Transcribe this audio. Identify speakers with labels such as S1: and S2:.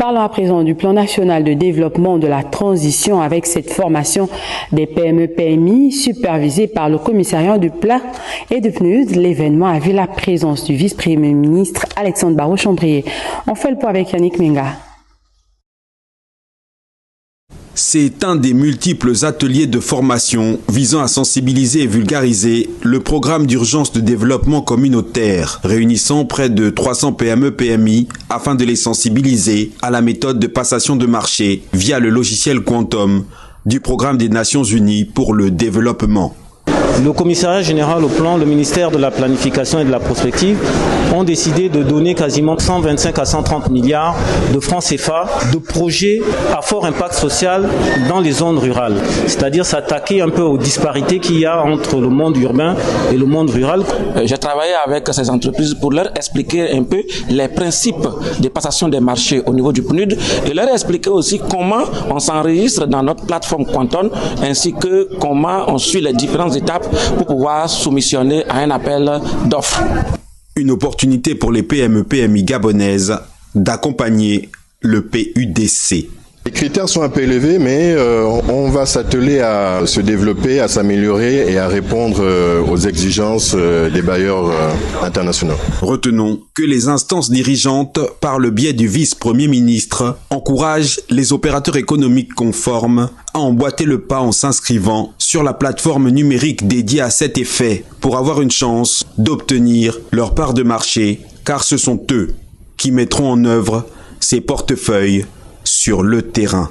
S1: Parlons à présent du plan national de développement de la transition avec cette formation des PME-PMI supervisée par le commissariat du plan et du PNUD. L'événement a vu la présence du vice-premier ministre Alexandre Barrot-Chambrier. On fait le point avec Yannick Menga.
S2: C'est un des multiples ateliers de formation visant à sensibiliser et vulgariser le programme d'urgence de développement communautaire, réunissant près de 300 PME-PMI afin de les sensibiliser à la méthode de passation de marché via le logiciel Quantum du programme des Nations Unies pour le développement.
S3: Le commissariat général au plan, le ministère de la planification et de la prospective ont décidé de donner quasiment 125 à 130 milliards de francs CFA de projets à fort impact social dans les zones rurales. C'est-à-dire s'attaquer un peu aux disparités qu'il y a entre le monde urbain et le monde rural.
S4: J'ai travaillé avec ces entreprises pour leur expliquer un peu les principes de passation des marchés au niveau du PNUD et leur expliquer aussi comment on s'enregistre dans notre plateforme Quantum ainsi que comment on suit les différentes étapes pour pouvoir soumissionner à un appel d'offres.
S2: Une opportunité pour les PME-PMI gabonaises d'accompagner le PUDC.
S5: Les critères sont un peu élevés, mais on va s'atteler à se développer, à s'améliorer et à répondre aux exigences des bailleurs internationaux.
S2: Retenons que les instances dirigeantes, par le biais du vice-premier ministre, encouragent les opérateurs économiques conformes à emboîter le pas en s'inscrivant sur la plateforme numérique dédiée à cet effet pour avoir une chance d'obtenir leur part de marché, car ce sont eux qui mettront en œuvre ces portefeuilles sur le terrain.